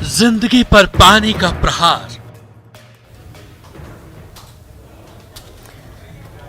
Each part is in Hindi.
जिंदगी पर पानी का प्रहार।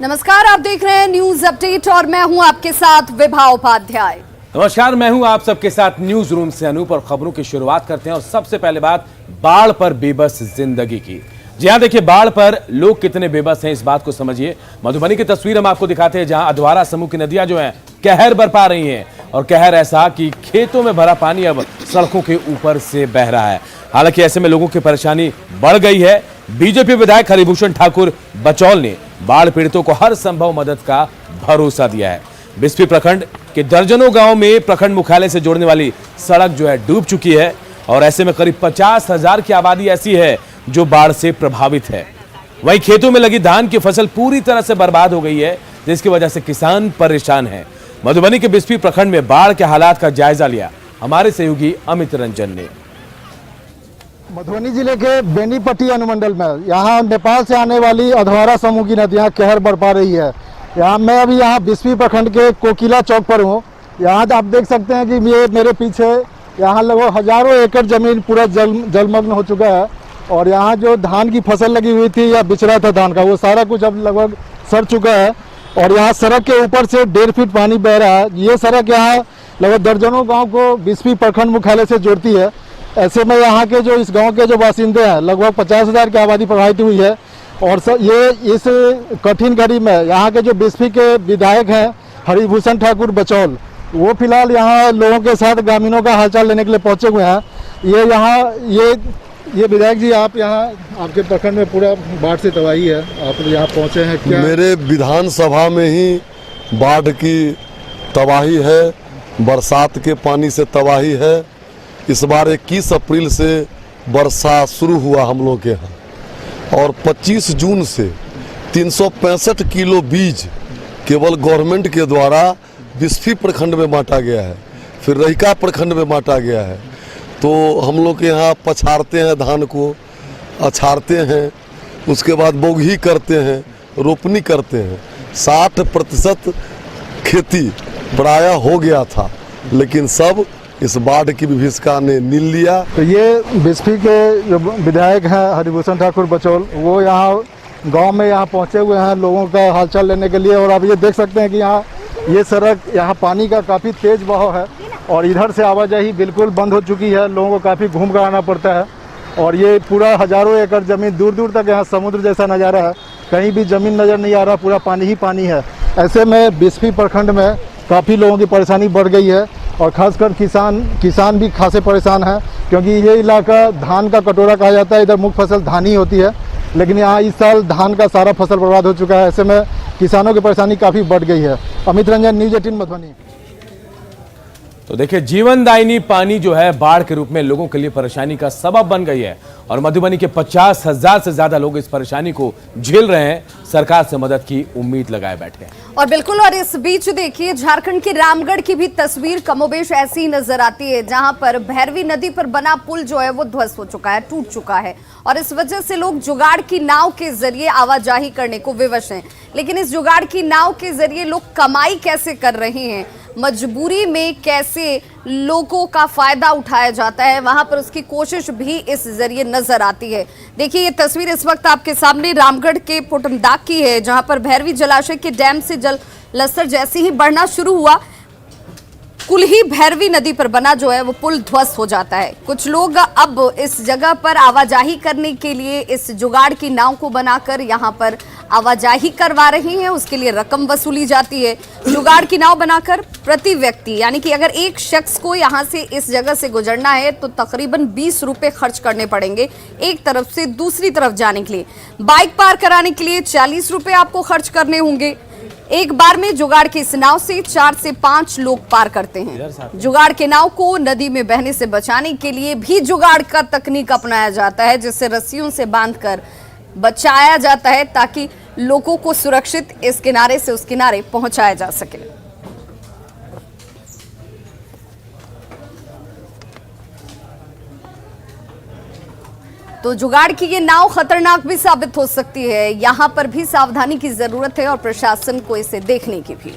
नमस्कार, आप देख रहे हैं न्यूज अपडेट और मैं हूं आपके साथ विभा उपाध्याय। नमस्कार, मैं हूं आप सबके साथ न्यूज रूम से अनूप और खबरों की शुरुआत करते हैं। और सबसे पहले बात बाढ़ पर बेबस जिंदगी की। जी हां, देखिए बाढ़ पर लोग कितने बेबस हैं इस बात को समझिए। मधुबनी की तस्वीर हम आपको दिखाते हैं जहां अधवारा समूह की नदियां जो हैं कहर बरपा रही हैं और कहर ऐसा कि खेतों में भरा पानी अब सड़कों के ऊपर से बह रहा है। हालांकि ऐसे में लोगों की परेशानी बढ़ गई है। बीजेपी विधायक हरिभूषण ठाकुर बचौल ने बाढ़ पीड़ितों को हर संभव मदद का भरोसा दिया है। बिस्फी प्रखंड के दर्जनों गांव में प्रखंड मुख्यालय से जोड़ने वाली सड़क जो है डूब चुकी है और ऐसे में करीब 50,000 की आबादी ऐसी है जो बाढ़ से प्रभावित है। वहीं खेतों में लगी धान की फसल पूरी तरह से बर्बाद हो गई है, जिसकी वजह से किसान परेशान है। मधुबनी के बिस्फी प्रखंड में बाढ़ के हालात का जायजा लिया हमारे सहयोगी अमित रंजन ने। मधुबनी जिले के बेनीपट्टी अनुमंडल में यहाँ नेपाल से आने वाली अधवारा समूह की नदियाँ कहर बरपा रही है। यहाँ मैं अभी यहाँ बिस्फी प्रखंड के कोकिला चौक पर हूँ। यहाँ आप देख सकते हैं कि ये मेरे पीछे यहाँ लगभग हजारों एकड़ जमीन पूरा जलमग्न हो चुका है और यहाँ जो धान की फसल लगी हुई थी या बिचरा था धान का, वो सारा कुछ अब लगभग सड़ चुका है। और यहाँ सड़क के ऊपर से 1.5 फीट पानी बह रहा है। ये सड़क यहाँ लगभग दर्जनों गाँव को बिस्फी प्रखंड मुख्यालय से जोड़ती है। ऐसे में यहाँ के जो इस गांव के जो बासिंदे हैं लगभग 50,000 की आबादी प्रभावित हुई है। और ये इस कठिन घड़ी में यहाँ के जो बिस्फी के विधायक हैं हरिभूषण ठाकुर बचौल, वो फिलहाल यहाँ लोगों के साथ ग्रामीणों का हालचाल लेने के लिए पहुँचे हुए हैं। ये विधायक जी, आप यहाँ आपके प्रखंड में पूरा बाढ़ से तबाही है, आप यहाँ पहुँचे हैं क्या? मेरे विधानसभा में ही बाढ़ की तबाही है, बरसात के पानी से तबाही है। इस बार 21 अप्रैल से वर्षा शुरू हुआ हम लोग के यहाँ और 25 जून से 365 किलो बीज केवल गवर्नमेंट के द्वारा बिस्फी प्रखंड में बांटा गया है, फिर रहिका प्रखंड में बांटा गया है। तो हम लोग के यहाँ पछाड़ते हैं, धान को अछाड़ते हैं, उसके बाद बोगी करते हैं, रोपनी करते हैं। 60% खेती प्रायः हो गया था, लेकिन सब इस बाढ़ की विभीषिका ने नील लिया। तो ये बिस्फी के जो विधायक हैं हरिभूषण ठाकुर बचौल, वो यहाँ गांव में यहाँ पहुँचे हुए हैं लोगों का हालचाल लेने के लिए। और आप ये देख सकते हैं कि यहाँ ये सड़क, यहाँ पानी का काफ़ी तेज बहाव है और इधर से आवाजाही बिल्कुल बंद हो चुकी है। लोगों को काफ़ी घूम कर आना पड़ता है और ये पूरा हजारों एकड़ ज़मीन, दूर दूर तक यहाँ समुद्र जैसा नज़ारा है, कहीं भी ज़मीन नज़र नहीं आ रहा, पूरा पानी ही पानी है। ऐसे में बिस्फी प्रखंड में काफ़ी लोगों की परेशानी बढ़ गई है और खासकर किसान भी खासे परेशान हैं, क्योंकि ये इलाका धान का कटोरा कहा जाता है। इधर मुख्य फसल धान ही होती है, लेकिन यहाँ इस साल धान का सारा फसल बर्बाद हो चुका है। ऐसे में किसानों की परेशानी काफ़ी बढ़ गई है। अमित रंजन, न्यूज 18 मधुबनी। तो देखिए, जीवनदायिनी पानी जो है बाढ़ के रूप में लोगों के लिए परेशानी का सबब बन गई है और मधुबनी के 50,000 से ज्यादा लोग इस परेशानी को झेल रहे हैं। सरकार से मदद की उम्मीद लगाए बैठे हैं। और बिल्कुल, और इस बीच देखिए झारखंड के रामगढ़ की भी तस्वीर कमोबेश ऐसी ही नजर आती है, जहां पर भैरवी नदी पर बना पुल जो है वो ध्वस्त हो चुका है, टूट चुका है और इस वजह से लोग जुगाड़ की नाव के जरिए आवाजाही करने को विवश हैं। लेकिन इस जुगाड़ की नाव के जरिए लोग कमाई कैसे कर रहे हैं, मजबूरी में कैसे लोगों का फायदा उठाया जाता है, वहां पर उसकी कोशिश भी इस जरिए नजर आती है। देखिए, ये तस्वीर इस वक्त आपके सामने रामगढ़ के पुटमदाग की है, जहां पर भैरवी जलाशय के डैम से जल लस्तर जैसे ही बढ़ना शुरू हुआ, कुल ही भैरवी नदी पर बना जो है वो पुल ध्वस्त हो जाता है। कुछ लोग अब इस जगह पर आवाजाही करने के लिए इस जुगाड़ की नाव को बनाकर यहाँ पर आवाजाही करवा रहे हैं, उसके लिए रकम वसूली जाती है। जुगाड़ की नाव बनाकर प्रति व्यक्ति, यानी कि अगर एक शख्स को यहाँ से इस जगह से गुजरना है तो तकरीबन 20 रुपए खर्च करने पड़ेंगे एक तरफ से दूसरी तरफ जाने के लिए। बाइक पार कराने के लिए 40 रुपए आपको खर्च करने होंगे। एक बार में जुगाड़ की इस नाव से 4 से 5 लोग पार करते हैं। जुगाड़ के नाव को नदी में बहने से बचाने के लिए भी जुगाड़ का तकनीक अपनाया जाता है, जिससे रस्सियों से बांधकर बचाया जाता है ताकि लोगों को सुरक्षित इस किनारे से उस किनारे पहुंचाया जा सके। तो जुगाड़ की ये नाव खतरनाक भी साबित हो सकती है, यहाँ पर भी सावधानी की जरूरत है और प्रशासन को इसे देखने की भी।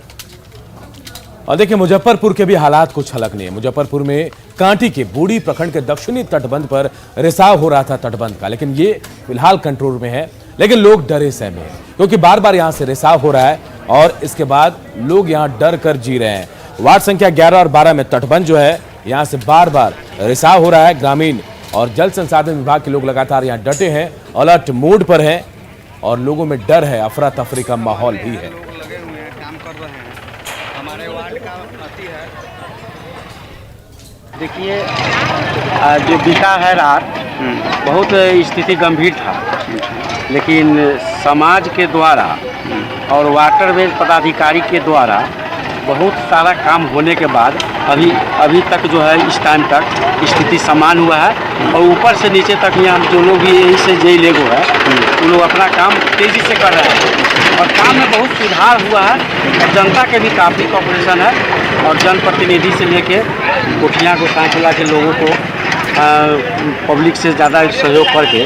और देखिए, मुजफ्फरपुर के भी हालात कुछ अलग नहीं है। मुजफ्फरपुर में कांटी के बूढ़ी प्रखंड के दक्षिणी तटबंध पर रिसाव हो रहा था तटबंध का, लेकिन ये फिलहाल कंट्रोल में है। लेकिन लोग डरे सहमे हैं क्योंकि बार बार यहां से रिसाव हो रहा है और इसके बाद लोग यहां डर कर जी रहे हैं। वार्ड संख्या 11 और 12 में तटबंध जो है यहां से बार बार रिसाव हो रहा है। ग्रामीण और जल संसाधन विभाग के लोग लगातार यहां डटे हैं, अलर्ट मोड पर हैं और लोगों में डर है, अफरा तफरी का माहौल भी है। देखिए, जो बीता है रात बहुत स्थिति गंभीर था, लेकिन समाज के द्वारा और वाटरवेज पदाधिकारी के द्वारा बहुत सारा काम होने के बाद अभी तक जो है इस टाइम तक स्थिति समान हुआ है। और ऊपर से नीचे तक यहाँ जो लोग भी यहीं से जे लेगो है वो लोग अपना काम तेज़ी से कर रहे हैं और काम में बहुत सुधार हुआ है और जनता के भी काफ़ी कॉपरेशन है। और जनप्रतिनिधि से लेके कोठिया गोसाईटोला के लोगों को पब्लिक से ज़्यादा सहयोग करके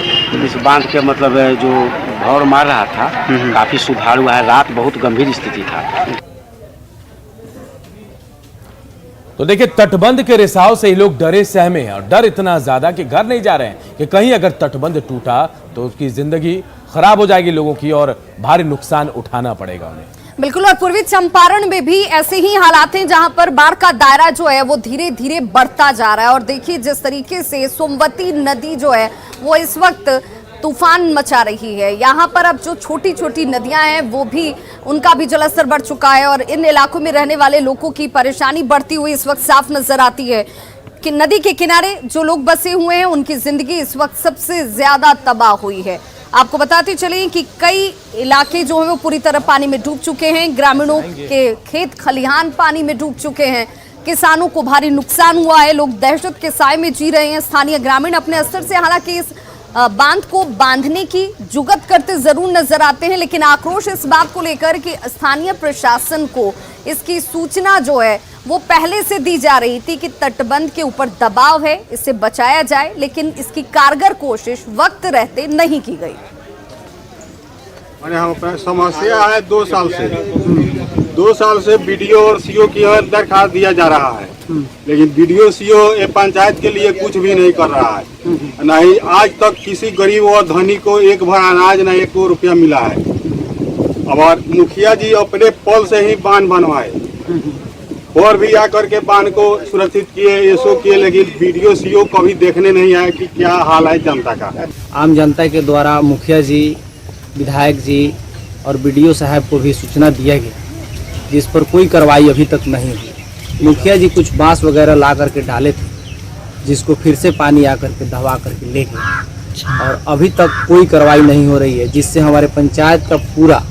इस बांध के मतलब जो भौर मार रहा था काफ़ी सुधार हुआ है। रात बहुत गंभीर स्थिति था। तो देखिए, तटबंध के रिसाव से ही लोग डरे सहमे हैं और डर इतना ज्यादा कि घर नहीं जा रहे हैं कि कहीं अगर तटबंध टूटा तो उसकी जिंदगी खराब हो जाएगी लोगों की और भारी नुकसान उठाना पड़ेगा उन्हें। बिल्कुल, और पूर्वी चंपारण में भी ऐसे ही हालात हैं जहां पर बाढ़ का दायरा जो है वो धीरे धीरे बढ़ता जा रहा है। और देखिए जिस तरीके से सोमवती नदी जो है वो इस वक्त तूफान मचा रही है। यहाँ पर अब जो छोटी छोटी नदियां हैं वो भी उनका भी जलस्तर बढ़ चुका है और इन इलाकों में रहने वाले लोगों की परेशानी बढ़ती हुई इस वक्त साफ नजर आती है कि नदी के किनारे जो लोग बसे हुए हैं उनकी जिंदगी इस वक्त सबसे ज्यादा तबाह हुई है। आपको बताते चलें कि कई इलाके जो हैं वो पूरी तरह पानी में डूब चुके हैं। ग्रामीणों के खेत खलिहान पानी में डूब चुके हैं। किसानों को भारी नुकसान हुआ है। लोग दहशत के साए में जी रहे हैं। स्थानीय ग्रामीण अपने स्तर से हालांकि इस बांध को बांधने की जुगत करते जरूर नजर आते हैं, लेकिन आक्रोश इस बात को लेकर कि स्थानीय प्रशासन को इसकी सूचना जो है वो पहले से दी जा रही थी कि तटबंध के ऊपर दबाव है, इसे बचाया जाए, लेकिन इसकी कारगर कोशिश वक्त रहते नहीं की गई। समस्या है 2 साल से 2 साल से बीडीओ और सीओ की दरखास्त दिया जा रहा है, लेकिन बीडीओ सीओ ये पंचायत के लिए कुछ भी नहीं कर रहा है। नहीं आज तक किसी गरीब और धनी को एक भर अनाज न 1 रुपया मिला है। और मुखिया जी अपने पल से ही बांध बनवाए और भी आकर के बांध को सुरक्षित किए, एसओ किए, लेकिन बीडीओ सीओ कभी देखने नहीं आए कि क्या हाल है जनता का। आम जनता के द्वारा मुखिया जी, विधायक जी और बीडीओ साहब को भी सूचना दिया गया, जिस पर कोई कार्रवाई अभी तक नहीं हुई। मुखिया जी कुछ बांस वगैरह ला करके डाले थे, जिसको फिर से पानी आकर के दबा करके ले गए और अभी तक कोई कार्रवाई नहीं हो रही है, जिससे हमारे पंचायत का पूरा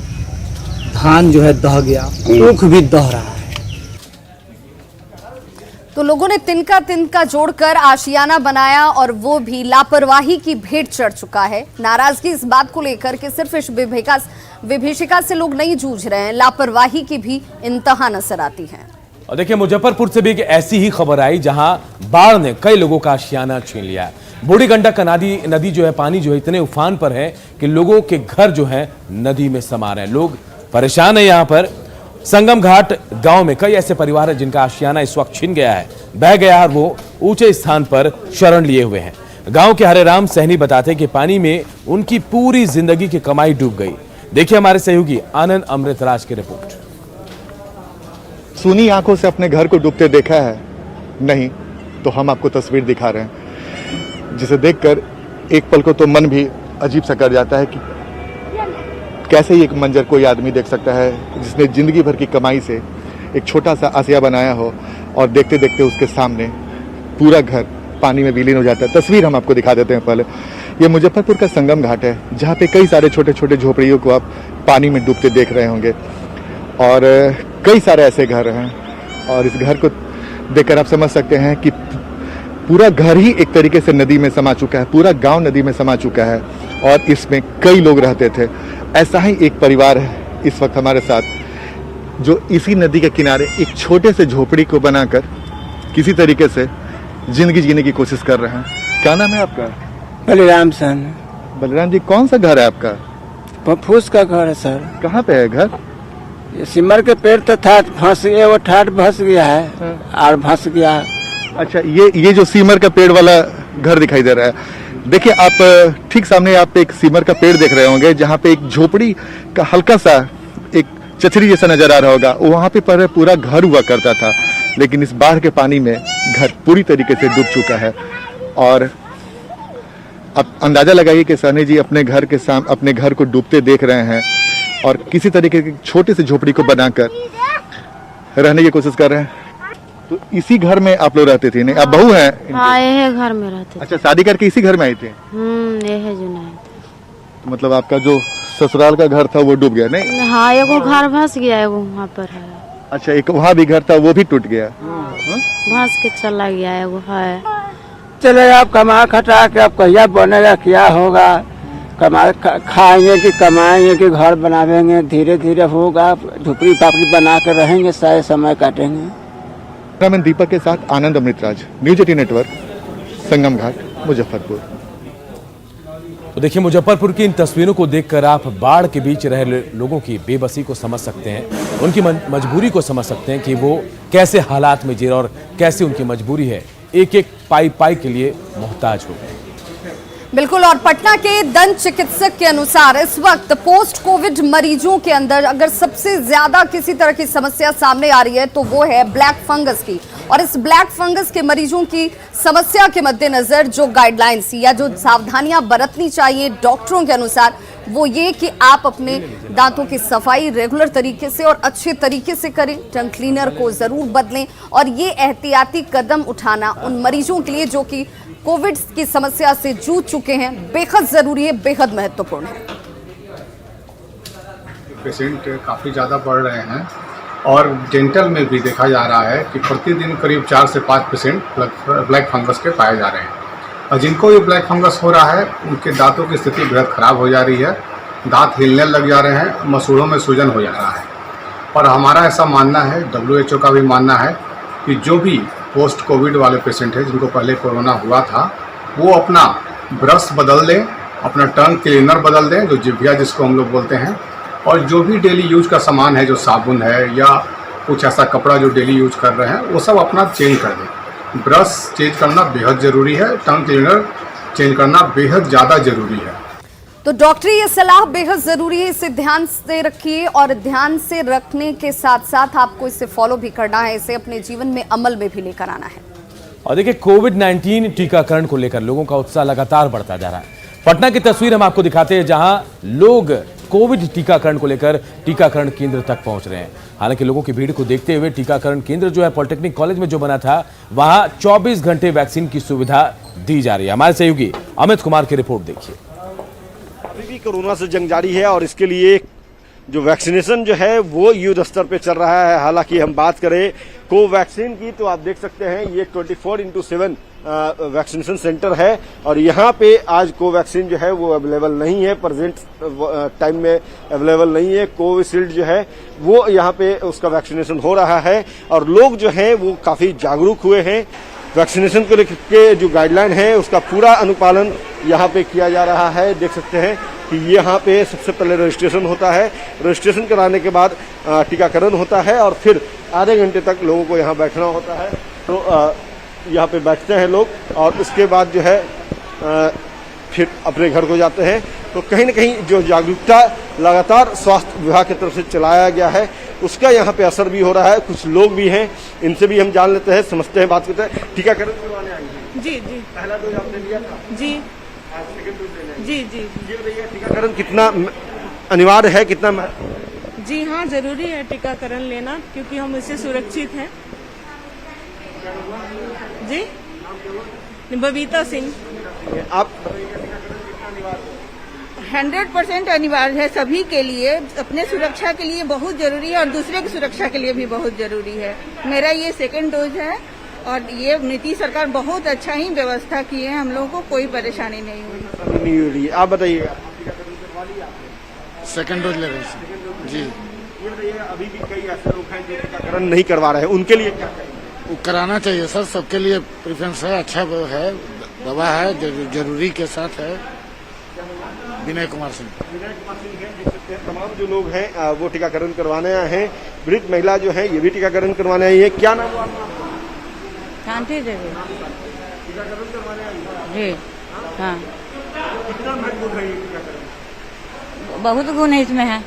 धान जो है दह गया, ऊख भी दह रहा है। तो लोगों ने तिनका तिनका जोड़कर आशियाना बनाया और वो भी लापरवाही की भेंट चढ़ चुका है। नाराजगी इस बात को लेकर कि सिर्फ इस विभीषिका से लोग नहीं जूझ रहे हैं, लापरवाही की भी इंतहा नजर आती है। और देखिए, मुजफ्फरपुर से भी एक ऐसी ही खबर आई जहां बाढ़ ने कई लोगों का आशियाना छीन लिया है। बूढ़ी गंडक नदी जो है, पानी जो है इतने उफान पर है कि लोगों के घर जो है नदी में समा रहे हैं। लोग परेशान है। यहाँ पर संगम घाट गांव में कई ऐसे परिवार हैं जिनका आशियाना इस वक्त छिन गया है, बह गया है और वो ऊंचे स्थान पर शरण लिए हुए हैं। गांव के हरेराम सहनी बताते हैं कि पानी में उनकी पूरी जिंदगी की कमाई डूब गई। देखिए हमारे सहयोगी आनंद अमृतराज की रिपोर्ट। सुनी आंखों से अपने घर को डूबते देखा है? नहीं, तो हम आपको तस्वीर दिखा रहे हैं, जिसे देखकर एक पल को तो मन भी अजीब सा कर जाता है कि कैसे एक मंजर कोई आदमी देख सकता है जिसने जिंदगी भर की कमाई से एक छोटा सा आसिया बनाया हो और देखते देखते उसके सामने पूरा घर पानी में विलीन हो जाता है। तस्वीर हम आपको दिखा देते हैं। पहले ये मुजफ्फरपुर का संगम घाट है, जहाँ पे कई सारे छोटे छोटे झोपड़ियों को आप पानी में डूबते देख रहे होंगे और कई सारे ऐसे घर हैं और इस घर को देखकर आप समझ सकते हैं कि पूरा घर ही एक तरीके से नदी में समा चुका है, पूरा गांव नदी में समा चुका है और इसमें कई लोग रहते थे। ऐसा ही एक परिवार है इस वक्त हमारे साथ, जो इसी नदी के किनारे एक छोटे से झोपड़ी को बनाकर किसी तरीके से जिंदगी जीने की कोशिश कर रहे हैं। क्या नाम है आपका? बलराम सन। बलराम जी, कौन सा घर है आपका? फूस का घर है सर। कहाँ पे है घर? ये सिमर के पेड़ तो था, फंस गया, वो ठाट फंस गया है और फंस गया अच्छा, ये जो सीमर का पेड़ वाला घर दिखाई दे रहा है, देखिए आप ठीक सामने आप एक सीमर का पेड़ देख रहे होंगे, जहाँ पे एक झोपड़ी का हल्का सा एक चचरी जैसा नजर आ रहा होगा। वहाँ पे पर पूरा घर हुआ करता था, लेकिन इस बाढ़ के पानी में घर पूरी तरीके से डूब चुका है। और अब अंदाजा लगाइए कि सहनी जी अपने घर को डूबते देख रहे हैं और किसी तरीके की छोटी सी झोपड़ी को बनाकर रहने की कोशिश कर रहे हैं। तो इसी घर में आप लोग रहते थे? नहीं, आप बहू हैं? हाँ, ये घर में रहते थे। अच्छा, शादी करके इसी घर में आई थे? ये है जो नहीं। तो मतलब आपका जो ससुराल का घर था वो डूब गया? नहीं, हाँ, एगो घर भस गया, एगो वहाँ पर है। अच्छा, एक वहाँ भी घर था, वो भी टूट गया? भस के चला गया, एगो है। चले आप कमा खटा के अब कहिया बनेगा, क्या होगा, खाएंगे कि कमाएंगे कि घर बनावेंगे, धीरे धीरे होगा, झुपड़ी पापड़ी बना कर रहेंगे, सारे समय काटेंगे। मैं दीपक के साथ आनंद अमृतराज, न्यूज 18 नेटवर्क, संगम घाट, मुजफ्फरपुर। तो देखिए, मुजफ्फरपुर की इन तस्वीरों को देखकर आप बाढ़ के बीच रहे लोगों की बेबसी को समझ सकते हैं, उनकी मजबूरी को समझ सकते हैं कि वो कैसे हालात में जी रहे और कैसे उनकी मजबूरी है, एक एक पाई के लिए मोहताज हो गए। बिल्कुल। और पटना के दंत चिकित्सक के अनुसार इस वक्त पोस्ट कोविड मरीजों के अंदर अगर सबसे ज्यादा किसी तरह की समस्या सामने आ रही है तो वो है ब्लैक फंगस की। और इस ब्लैक फंगस के मरीजों की समस्या के मद्देनजर जो गाइडलाइंस या जो सावधानियां बरतनी चाहिए डॉक्टरों के अनुसार, वो ये कि आप अपने दांतों की सफाई रेगुलर तरीके से और अच्छे तरीके से करें, टंग क्लीनर को जरूर बदलें। और ये एहतियाती कदम उठाना उन मरीजों के लिए जो कि कोविड की समस्या से जूझ चुके हैं बेहद जरूरी है, बेहद महत्वपूर्ण है। पेशेंट काफ़ी ज़्यादा बढ़ रहे हैं और डेंटल में भी देखा जा रहा है कि प्रतिदिन करीब 4 से 5 पेशेंट ब्लैक फंगस के पाए जा रहे हैं। और जिनको ये ब्लैक फंगस हो रहा है उनके दांतों की स्थिति बेहद ख़राब हो जा रही है, दांत हिलने लग जा रहे हैं, मसूड़ों में सूजन हो जा रहा है। और हमारा ऐसा मानना है, WHO का भी मानना है कि जो भी पोस्ट कोविड वाले पेशेंट हैं जिनको पहले कोरोना हुआ था, वो अपना ब्रश बदल दें, अपना टंग क्लीनर बदल दें, जो जिभिया जिसको हम लोग बोलते हैं, और जो भी डेली यूज का सामान है, जो साबुन है या कुछ ऐसा कपड़ा जो डेली यूज कर रहे हैं, वो सब अपना चेंज कर दें। ब्रश चेंज करना बेहद ज़रूरी है, टंग क्लीनर चेंज करना बेहद ज़्यादा ज़रूरी है। तो डॉक्टरी ये सलाह बेहद जरूरी है, इसे ध्यान से रखिए और ध्यान से रखने के साथ साथ आपको इसे फॉलो भी करना है, इसे अपने जीवन में अमल में भी लेकर आना है। और देखिए, कोविड-19 टीकाकरण को लेकर लोगों का उत्साह लगातार बढ़ता जा रहा है। पटना की तस्वीर हम आपको दिखाते हैं, जहां लोग कोविड टीकाकरण को लेकर टीकाकरण केंद्र तक पहुंच रहे हैं। हालांकि लोगों की भीड़ को देखते हुए टीकाकरण केंद्र जो है पॉलिटेक्निक कॉलेज में जो बना था, वहां 24 घंटे वैक्सीन की सुविधा दी जा रही है। हमारे सहयोगी अमित कुमार की रिपोर्ट देखिए। अभी भी कोरोना से जंग जारी है और इसके लिए जो वैक्सीनेशन जो है वो युद्ध स्तर पे चल रहा है। हालांकि हम बात करें कोवैक्सीन की तो आप देख सकते हैं ये 24/7 वैक्सीनेशन सेंटर है और यहाँ पे आज कोवैक्सीन जो है वो अवेलेबल नहीं है, प्रेजेंट टाइम में अवेलेबल नहीं है। कोविशील्ड जो है वो यहाँ पे उसका वैक्सीनेशन हो रहा है और लोग जो हैं वो काफी जागरूक हुए हैं। वैक्सीनेशन को लेकर के जो गाइडलाइन है उसका पूरा अनुपालन यहाँ पे किया जा रहा है। देख सकते हैं कि यहाँ पे सबसे पहले रजिस्ट्रेशन होता है, रजिस्ट्रेशन कराने के बाद टीकाकरण होता है और फिर आधे घंटे तक लोगों को यहाँ बैठना होता है। तो यहाँ पे बैठते हैं लोग और उसके बाद जो है फिर अपने घर को जाते हैं। तो कहीं न कहीं जो जागरूकता लगातार स्वास्थ्य विभाग की तरफ से चलाया गया है उसका यहाँ पे असर भी हो रहा है। कुछ लोग भी हैं, इनसे भी हम जान लेते हैं, समझते हैं, बात करते हैं। टीकाकरण करवाने आए हैं? जी जी। पहला डोज आपने लिया था? जी। आज सेकंड डोज लेना है? जी जी। ये बताइए टीकाकरण कितना अनिवार्य है, कितना? जी हाँ, जरूरी है टीकाकरण लेना क्योंकि हम इससे सुरक्षित हैं। जी, बबीता सिंह। आप 100% अनिवार्य है सभी के लिए, अपने सुरक्षा के लिए बहुत जरूरी है और दूसरे की सुरक्षा के लिए भी बहुत जरूरी है। मेरा ये सेकंड डोज है और ये नीतीश सरकार बहुत अच्छा ही व्यवस्था की है, हम लोगों को कोई परेशानी नहीं हुई। आप बताइए, सेकंड डोज ले रहे हैं जी। ये बताइए, अभी भी कई ऐसे लोग हैं जो टीकाकरण नहीं करवा रहे हैं, उनके लिए क्या चाहिए? वो कराना चाहिए सर, सबके लिए प्रेफरेंस है, अच्छा है, दवा है, जरूरी के साथ है। विनय कुमार सिंह है, तमाम जो लोग हैं वो टीकाकरण करवाने आए हैं। वृद्ध महिला जो है ये भी टीकाकरण करवाने आई है। क्या नाम हुआ आपका? शांति देवी जी। हाँ, बहुत गुण है इसमें है,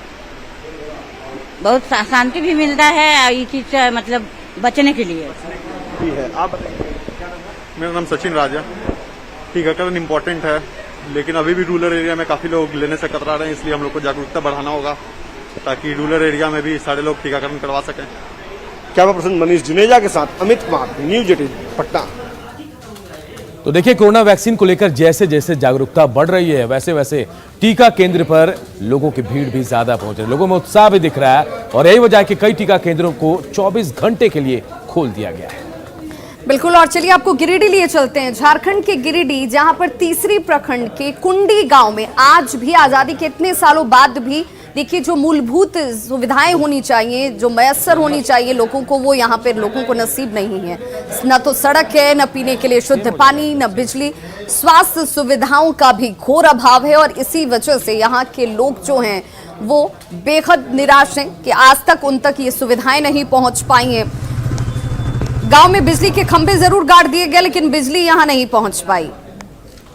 बहुत शांति भी मिलता है और ये चीज से मतलब बचने के लिए है। आप बताइए। मेरा नाम सचिन राजा। टीकाकरण इम्पोर्टेंट है, लेकिन अभी भी रूरल एरिया में काफी लोग लेने से कतरा रहे हैं, इसलिए हम लोग को जागरूकता बढ़ाना होगा ताकि रूरल एरिया में भी सारे लोग टीकाकरण करवा सकें। कैमरा पर्सन मनीष जुनेजा के साथ अमित कुमार, न्यूज 18 पटना। तो देखिए, कोरोना वैक्सीन को लेकर जैसे जैसे जागरूकता बढ़ रही है, वैसे वैसे टीका केंद्र पर लोगों की भीड़ भी ज्यादा पहुंच रही है, लोगों में उत्साह भी दिख रहा है और यही वजह है कि कई टीका केंद्रों को 24 घंटे के लिए खोल दिया गया है। बिल्कुल, और चलिए आपको गिरिडीह लिए चलते हैं। झारखंड के गिरिडीह, जहां पर तीसरी प्रखंड के कुंडी गांव में आज भी आजादी के इतने सालों बाद भी देखिए जो मूलभूत सुविधाएं होनी चाहिए, जो मयसर होनी चाहिए लोगों को, वो यहाँ पे लोगों को नसीब नहीं है। न तो सड़क है, न पीने के लिए शुद्ध पानी, न बिजली, स्वास्थ्य सुविधाओं का भी घोर अभाव है। और इसी वजह से यहाँ के लोग जो हैं वो बेहद निराश हैं कि आज तक उन तक ये सुविधाएं नहीं पहुंच पाई हैं। गांव में बिजली के खंभे जरूर गाड़ दिए गए, लेकिन बिजली यहाँ नहीं पहुंच पाई।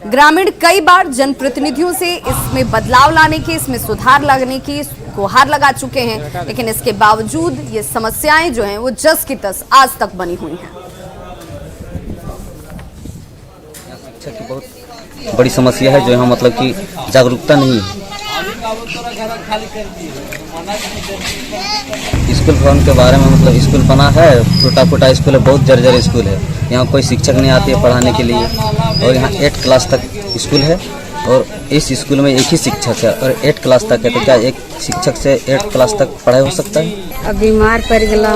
ग्रामीण कई बार जनप्रतिनिधियों से इसमें बदलाव लाने की, इसमें सुधार लाने की गुहार लगा चुके हैं, लेकिन इसके बावजूद ये समस्याएं जो हैं वो जस की तस आज तक बनी हुई हैं। शिक्षा की बहुत बड़ी समस्या है, जो यहाँ मतलब कि जागरूकता नहीं है। स्कूल भवन के बारे में मतलब स्कूल बना है, टूटा फूटा स्कूल है, बहुत जर्जर स्कूल है। यहाँ कोई शिक्षक नहीं आते है पढ़ाने के लिए, और यहाँ 8 क्लास तक स्कूल है और इस स्कूल में एक ही शिक्षक है और 8 क्लास तक है। तो क्या एक शिक्षक से 8 क्लास तक पढ़ाई हो सकता है? अब बीमार पड़ गया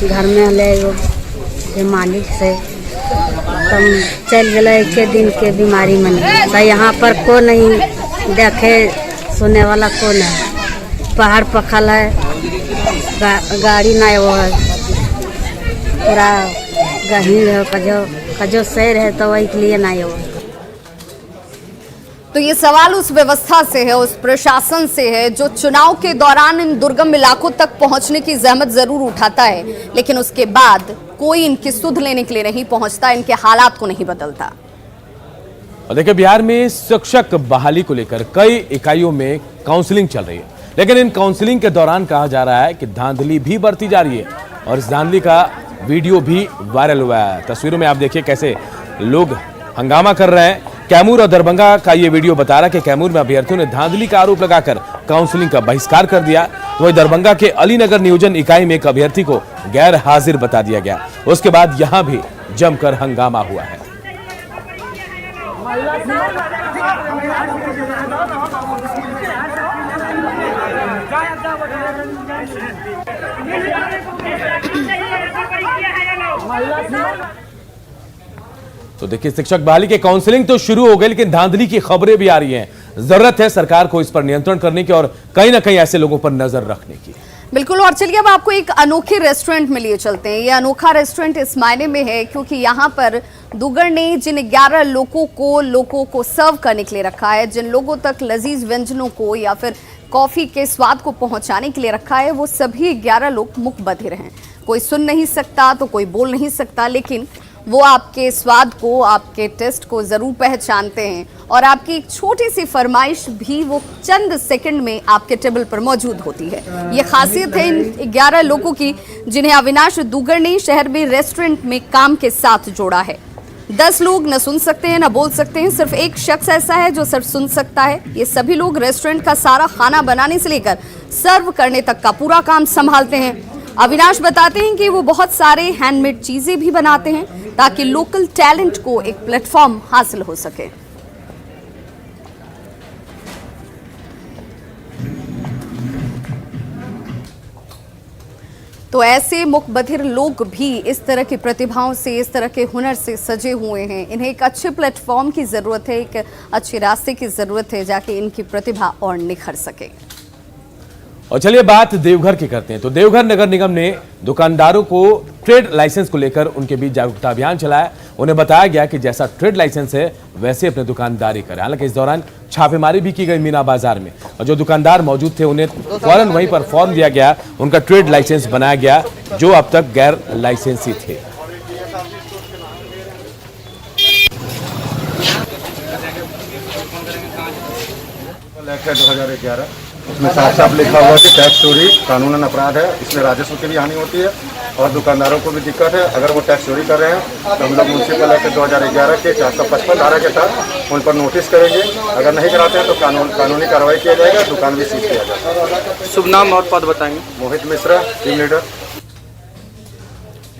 घर में ले मालिक से तब चल गए, एक दिन के बीमारी में तो यहाँ पर को नहीं देखे सुने वाला कौन है। पहाड़ पखल है, गाड़ी ना वो है, पूरा गहीर है, कजो शहर है तो वही के लिए ना वो। तो ये सवाल उस व्यवस्था से है, उस प्रशासन से है जो चुनाव के दौरान इन दुर्गम इलाकों तक पहुंचने की जहमत जरूर उठाता है, लेकिन उसके बाद कोई इनकी सुध लेने के लिए नहीं पहुंचता, इनके हालात को नहीं बदलता। और देखिए, बिहार में शिक्षक बहाली को लेकर कई इकाइयों में काउंसलिंग चल रही है, लेकिन इन काउंसलिंग के दौरान कहा जा रहा है कि धांधली भी बढ़ती जा रही है और इस धांधली का वीडियो भी वायरल हुआ है। तस्वीरों में आप देखिए कैसे लोग हंगामा कर रहे हैं। कैमूर और दरभंगा का ये वीडियो बता रहा है कि कैमूर में अभ्यर्थियों ने धांधली का आरोप लगाकर काउंसलिंग का बहिष्कार कर दिया, तो वही दरभंगा के अलीनगर नियोजन इकाई में एक अभ्यर्थी को गैर हाजिर बता दिया गया। उसके बाद यहां भी जमकर हंगामा हुआ है। तो देखिए, शिक्षक बहाली के काउंसलिंग तो शुरू हो गई, लेकिन धांधली की खबरें भी आ रही हैं। जरूरत है सरकार को इस पर नियंत्रण करने की और कहीं ना कहीं ऐसे लोगों पर नजर रखने की। बिल्कुल, और चलिए अब आपको एक अनोखे रेस्टोरेंट में लिए चलते हैं। ये अनोखा रेस्टोरेंट इस मायने में है क्योंकि यहाँ पर दुगर ने जिन 11 लोगों को सर्व करने के लिए रखा है, जिन लोगों तक लजीज व्यंजनों को या फिर कॉफी के स्वाद को पहुंचाने के लिए रखा है, वो सभी 11 लोग मुक बधिर हैं। कोई सुन नहीं सकता तो कोई बोल नहीं सकता, लेकिन वो आपके स्वाद को, आपके टेस्ट को जरूर पहचानते हैं और आपकी एक छोटी सी फरमाइश भी वो चंद सेकंड में आपके टेबल पर मौजूद होती है। ये खासियत है इन 11 लोगों की, जिन्हें अविनाश दुगर ने शहर में रेस्टोरेंट में काम के साथ जोड़ा है। 10 लोग न सुन सकते हैं न बोल सकते हैं, सिर्फ एक शख्स ऐसा है जो सिर्फ सुन सकता है। ये सभी लोग रेस्टोरेंट का सारा खाना बनाने से लेकर सर्व करने तक का पूरा काम संभालते हैं। अविनाश बताते हैं कि वो बहुत सारे हैंडमेड चीजें भी बनाते हैं ताकि लोकल टैलेंट को एक प्लेटफॉर्म हासिल हो सके। तो ऐसे मुकबधिर लोग भी इस तरह की प्रतिभाओं से, इस तरह के हुनर से सजे हुए हैं। इन्हें एक अच्छे प्लेटफॉर्म की जरूरत है, एक अच्छे रास्ते की जरूरत है जाके इनकी प्रतिभा और निखर सके। और चलिए बात देवघर की करते हैं। तो देवघर नगर निगम ने दुकानदारों को ट्रेड लाइसेंस को लेकर उनके बीच जागरूकता अभियान चलाया। उन्हें बताया गया कि जैसा ट्रेड लाइसेंस है वैसे अपने दुकानदारी करें। हालांकि इस दौरान छापेमारी भी की गई मीना बाजार में, और जो दुकानदार मौजूद थे उन्हें फौरन वहीं पर फॉर्म दिया गया, उनका ट्रेड लाइसेंस बनाया गया जो अब तक गैर लाइसेंसी थे। एक्ट है 2011, उसमें साफ साफ लिखा हुआ है कि टैक्स चोरी कानूनन अपराध है, इसमें राजस्व की भी हानि होती है और दुकानदारों को भी दिक्कत है। अगर वो टैक्स चोरी कर रहे हैं तो हम लोग म्यूनसिपल एक्ट 2011 के 455 धारा के तहत उन पर नोटिस करेंगे। अगर नहीं कराते हैं तो कानूनी कार्रवाई किया जाएगा, दुकान भी सीज किया जाएगा। शुभ नाम और पद बताएंगे। मोहित मिश्रा, टीम लीडर।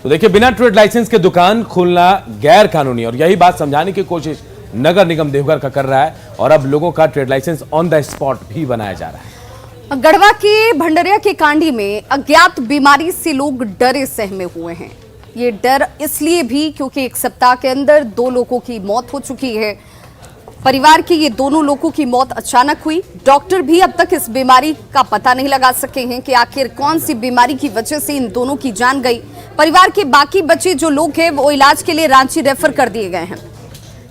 तो देखिए, बिना ट्रेड लाइसेंस के दुकान खोलना गैर कानूनी, और यही बात समझाने की कोशिश नगर निगम देवघर का कर रहा है और अब लोगों का trade licence on the spot भी बनाया जा रहा है। गढ़वा के भंडरिया के कांडी में अज्ञात बीमारी से लोग डरे सहमे हुए हैं। ये डर इसलिए भी क्योंकि एक सप्ताह के अंदर 2 लोगों की मौत हो चुकी है। परिवार के ये दोनों लोगों की मौत अचानक हुई। डॉक्टर भी अब तक इस बीमारी का पता नहीं लगा सके हैं कि आखिर कौन सी बीमारी की वजह से इन दोनों की जान गई। परिवार के बाकी बचे जो लोग हैं वो इलाज के लिए रांची रेफर कर दिए गए हैं।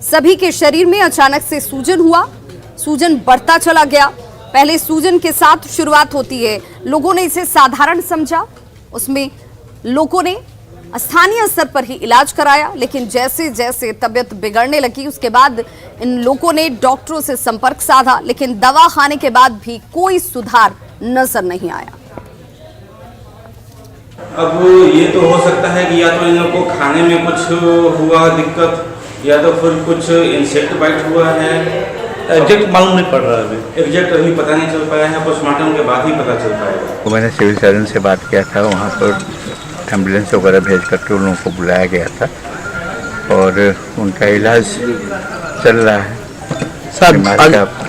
सभी के शरीर में अचानक से सूजन हुआ, सूजन बढ़ता चला गया। पहले सूजन के साथ शुरुआत होती है, लोगों ने इसे साधारण समझा, उसमें लोगों ने स्थानीय स्तर पर ही इलाज कराया, लेकिन जैसे जैसे तबीयत बिगड़ने लगी उसके बाद इन लोगों ने डॉक्टरों से संपर्क साधा, लेकिन दवा खाने के बाद भी कोई सुधार नजर नहीं आया। अब ये तो हो सकता है कि या तो इन लोगों को खाने में कुछ हुआ दिक्कत, या तो फिर कुछ इंसेक्ट बाइट हुआ है। एग्जैक्ट मालूम नहीं पड़ रहा है, एग्जैक्ट अभी पता नहीं चल पाया है, पोस्टमार्टम के बाद ही पता चल पाएगा। तो मैंने सिविल सर्जन से बात किया था, वहाँ पर एम्बुलेंस वगैरह भेज करके उन लोगों को बुलाया गया था और उनका इलाज चल रहा है।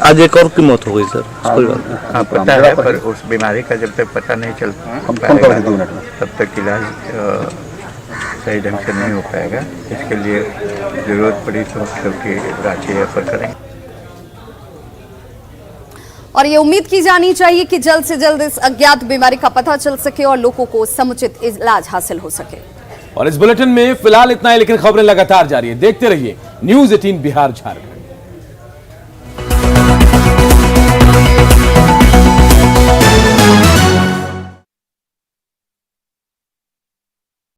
आज एक और की मौत हो गई सर। हाँ पता है, पर उस बीमारी का जब तक पता नहीं चल पाएगा तब तक इलाज सही ढंग से नहीं हो पाएगा। इसके लिए जरूरत पड़ी तो क्योंकि रांची रेफर करेंगे। और ये उम्मीद की जानी चाहिए कि जल्द से जल्द इस अज्ञात बीमारी का पता चल सके और लोगों को समुचित इलाज हासिल हो सके। और इस बुलेटिन में फिलहाल इतना है, लेकिन खबरें लगातार जारी है। देखते रहिए न्यूज़ 18 बिहार झारखंड।